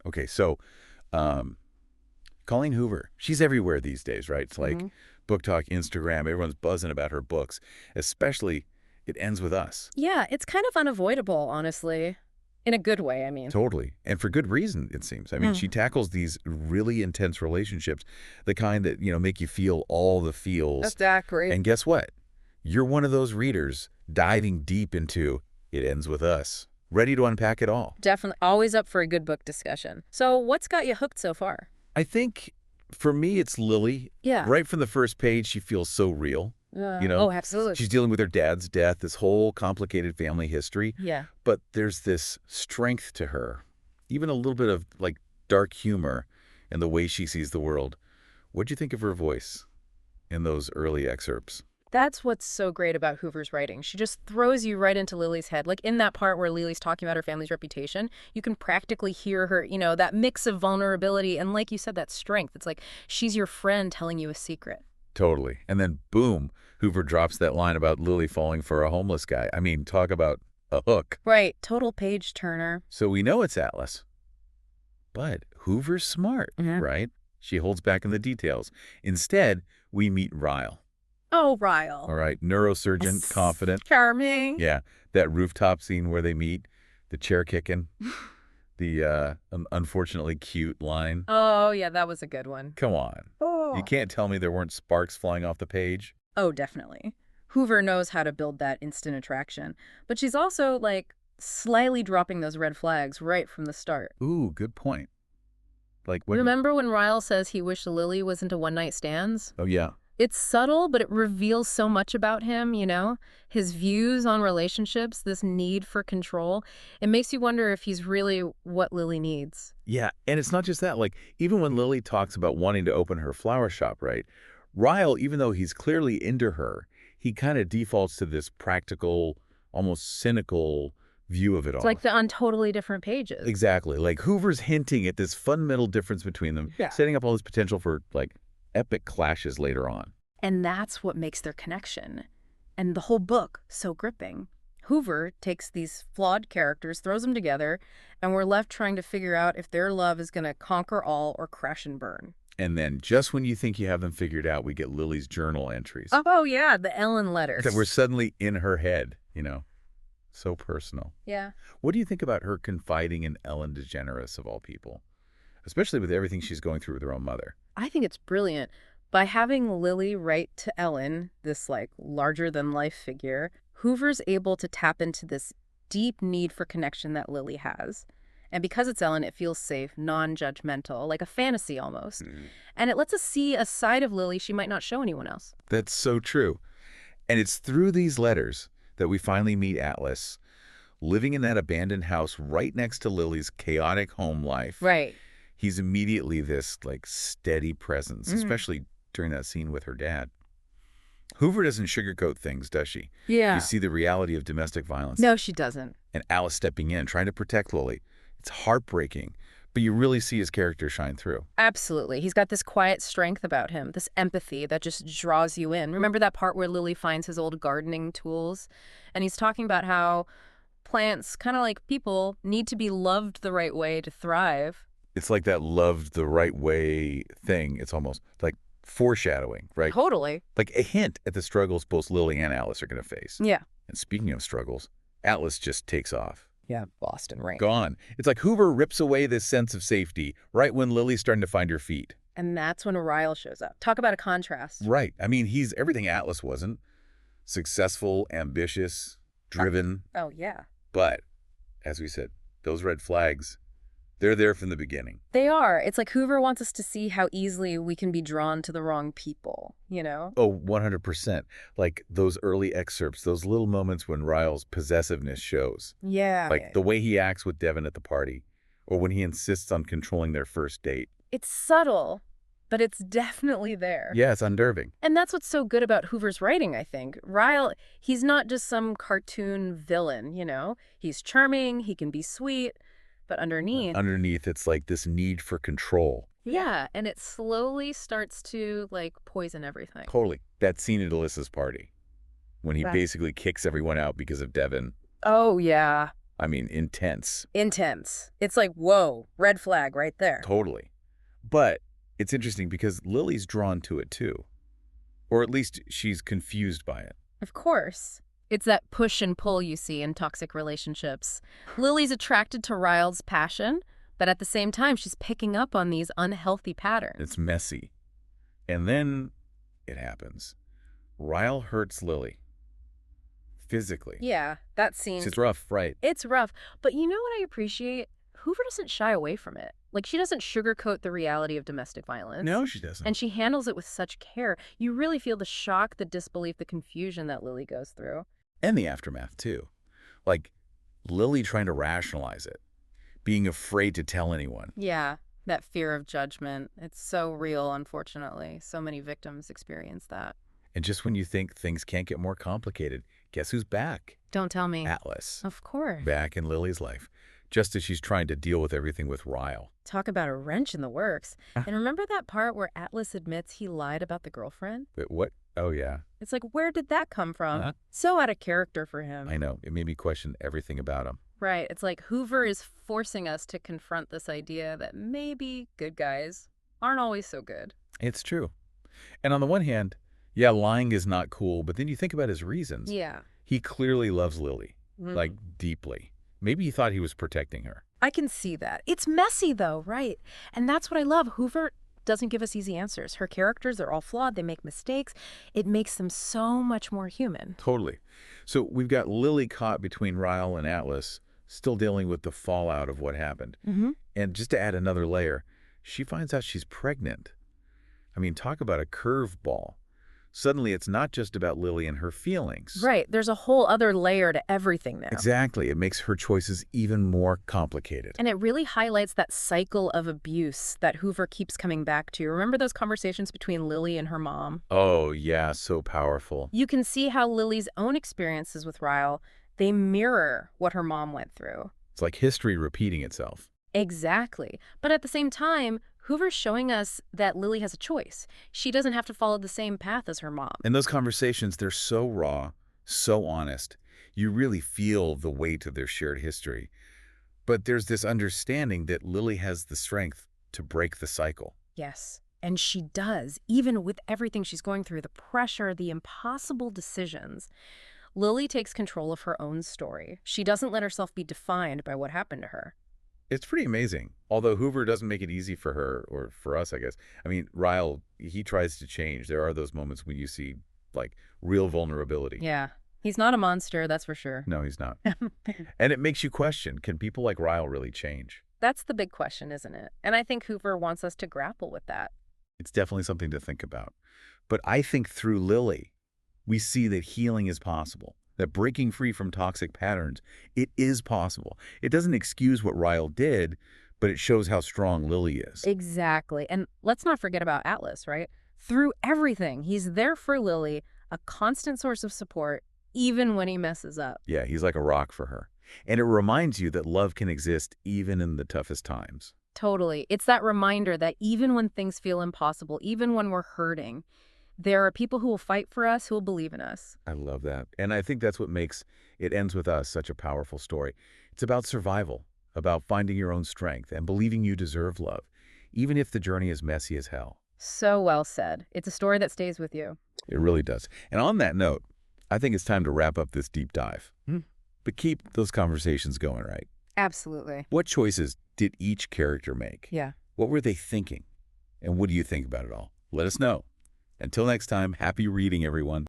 Okay, so um, Colleen Hoover, she's everywhere these days, right? It's like Book Talk, Instagram, everyone's buzzing about her books, especially It Ends With Us. Yeah, it's kind of unavoidable, honestly. In a good way, I mean. Totally. And for good reason, it seems. I mean, she tackles these really intense relationships, the kind that, make you feel all the feels. Exactly. And guess what? You're one of those readers diving deep into It Ends With Us, ready to unpack it all. Definitely always up for a good book discussion. So what's got you hooked so far? I think for me, it's Lily. Yeah. Right from the first page, she feels so real. Oh, absolutely. She's dealing with her dad's death, this whole complicated family history. Yeah. But there's this strength to her, even a little bit of like dark humor in the way she sees the world. What'd you think of her voice in those early excerpts? That's what's so great about Hoover's writing. She just throws you right into Lily's head. Like in that part where Lily's talking about her family's reputation, you can practically hear her, that mix of vulnerability and, like you said, that strength. It's like she's your friend telling you a secret. Totally. And then boom, Hoover drops that line about Lily falling for a homeless guy. I mean, talk about a hook. Right. Total page turner. So we know it's Atlas. But Hoover's smart, right? She holds back in the details. Instead, we meet Ryle. Oh, Ryle. All right, neurosurgeon, confident. Charming. Yeah, that rooftop scene where they meet, the chair kicking, the unfortunately cute line. Oh, yeah, that was a good one. Come on. Oh. You can't tell me there weren't sparks flying off the page. Oh, definitely. Hoover knows how to build that instant attraction. But she's also, slyly dropping those red flags right from the start. Ooh, good point. Like what? Remember when Ryle says he wished Lily was into one-night stands? Oh, yeah. It's subtle, but it reveals so much about him, his views on relationships, this need for control. It makes you wonder if he's really what Lily needs. Yeah, and it's not just that. Like, even when Lily talks about wanting to open her flower shop, right? Ryle, even though he's clearly into her, he kind of defaults to this practical, almost cynical view of it all. It's like they're on totally different pages. Exactly. Like, Hoover's hinting at this fundamental difference between them, setting up all this potential for, epic clashes later on. And that's what makes their connection. And the whole book so gripping. Hoover takes these flawed characters, throws them together, and we're left trying to figure out if their love is going to conquer all or crash and burn. And then just when you think you have them figured out, we get Lily's journal entries. Oh, yeah, the Ellen letters. That were suddenly in her head, So personal. Yeah. What do you think about her confiding in Ellen DeGeneres, of all people? Especially with everything she's going through with her own mother. I think it's brilliant. By having Lily write to Ellen, this larger-than-life figure, Hoover's able to tap into this deep need for connection that Lily has. And because it's Ellen, it feels safe, non-judgmental, like a fantasy almost. And it lets us see a side of Lily she might not show anyone else. That's so true. And it's through these letters that we finally meet Atlas, living in that abandoned house right next to Lily's chaotic home life. Right. He's immediately this, steady presence, especially during that scene with her dad. Hoover doesn't sugarcoat things, does she? Yeah. You see the reality of domestic violence. No, she doesn't. And Alice stepping in, trying to protect Lily. It's heartbreaking, but you really see his character shine through. Absolutely. He's got this quiet strength about him, this empathy that just draws you in. Remember that part where Lily finds his old gardening tools? And he's talking about how plants, kind of like people, need to be loved the right way to thrive. It's like that loved the right way thing. It's almost like foreshadowing, right? Totally. Like a hint at the struggles both Lily and Alice are going to face. Yeah. And speaking of struggles, Atlas just takes off. Yeah, Boston rain. Gone. It's like Hoover rips away this sense of safety right when Lily's starting to find her feet. And that's when Ryle shows up. Talk about a contrast. Right. I mean, he's everything Atlas wasn't. Successful, ambitious, driven. Oh, yeah. But, as we said, those red flags, they're there from the beginning. They are. It's like Hoover wants us to see how easily we can be drawn to the wrong people, Oh, 100%. Like those early excerpts, those little moments when Ryle's possessiveness shows. Yeah. Like the way he acts with Devin at the party, or when he insists on controlling their first date. It's subtle, but it's definitely there. Yeah, it's unnerving. And that's what's so good about Hoover's writing, I think. Ryle, he's not just some cartoon villain, He's charming, he can be sweet. But underneath, it's like this need for control. Yeah, and it slowly starts to, poison everything. Totally. That scene at Alyssa's party, when he basically kicks everyone out because of Devin. Oh, yeah. I mean, intense. Intense. It's like, whoa, red flag right there. Totally. But it's interesting because Lily's drawn to it too. Or at least she's confused by it. Of course. It's that push and pull you see in toxic relationships. Lily's attracted to Ryle's passion, but at the same time, she's picking up on these unhealthy patterns. It's messy. And then it happens. Ryle hurts Lily. Physically. Yeah, that scene. It's rough, right? It's rough. But you know what I appreciate? Hoover doesn't shy away from it. Like, she doesn't sugarcoat the reality of domestic violence. No, she doesn't. And she handles it with such care. You really feel the shock, the disbelief, the confusion that Lily goes through. And the aftermath, too. Like, Lily trying to rationalize it. Being afraid to tell anyone. Yeah, that fear of judgment. It's so real, unfortunately. So many victims experience that. And just when you think things can't get more complicated, guess who's back? Don't tell me. Atlas. Of course. Back in Lily's life. Just as she's trying to deal with everything with Ryle. Talk about a wrench in the works. And remember that part where Atlas admits he lied about the girlfriend? But what? Oh, yeah. It's like, where did that come from? Huh? So out of character for him. I know. It made me question everything about him. Right. It's like Hoover is forcing us to confront this idea that maybe good guys aren't always so good. It's true. And on the one hand, yeah, lying is not cool, but then you think about his reasons. Yeah. He clearly loves Lily, like deeply. Maybe he thought he was protecting her. I can see that. It's messy, though, right? And that's what I love. Hoover doesn't give us easy answers. Her characters are all flawed. They make mistakes. It makes them so much more human. Totally. So we've got Lily caught between Ryle and Atlas, still dealing with the fallout of what happened. And just to add another layer, she finds out she's pregnant. I mean, talk about a curveball. Suddenly, it's not just about Lily and her feelings. Right. There's a whole other layer to everything now. Exactly. It makes her choices even more complicated. And it really highlights that cycle of abuse that Hoover keeps coming back to. Remember those conversations between Lily and her mom? Oh, yeah, so powerful. You can see how Lily's own experiences with Ryle, they mirror what her mom went through. It's like history repeating itself. Exactly. But at the same time, Hoover's showing us that Lily has a choice. She doesn't have to follow the same path as her mom. And those conversations, they're so raw, so honest. You really feel the weight of their shared history. But there's this understanding that Lily has the strength to break the cycle. Yes, and she does, even with everything she's going through, the pressure, the impossible decisions. Lily takes control of her own story. She doesn't let herself be defined by what happened to her. It's pretty amazing. Although Hoover doesn't make it easy for her, or for us, I guess. I mean, Ryle, he tries to change. There are those moments when you see, like, real vulnerability. Yeah. He's not a monster, that's for sure. No, he's not. And it makes you question, can people like Ryle really change? That's the big question, isn't it? And I think Hoover wants us to grapple with that. It's definitely something to think about. But I think through Lily, we see that healing is possible. That breaking free from toxic patterns, it is possible. It doesn't excuse what Ryle did, but it shows how strong Lily is. Exactly. And let's not forget about Atlas, right? Through everything, he's there for Lily, a constant source of support, even when he messes up. Yeah, he's like a rock for her. And it reminds you that love can exist even in the toughest times. Totally. It's that reminder that even when things feel impossible, even when we're hurting, there are people who will fight for us, who will believe in us. I love that. And I think that's what makes It Ends With Us such a powerful story. It's about survival, about finding your own strength and believing you deserve love, even if the journey is messy as hell. So well said. It's a story that stays with you. It really does. And on that note, I think it's time to wrap up this deep dive. But keep those conversations going, right? Absolutely. What choices did each character make? Yeah. What were they thinking? And what do you think about it all? Let us know. Until next time, happy reading, everyone.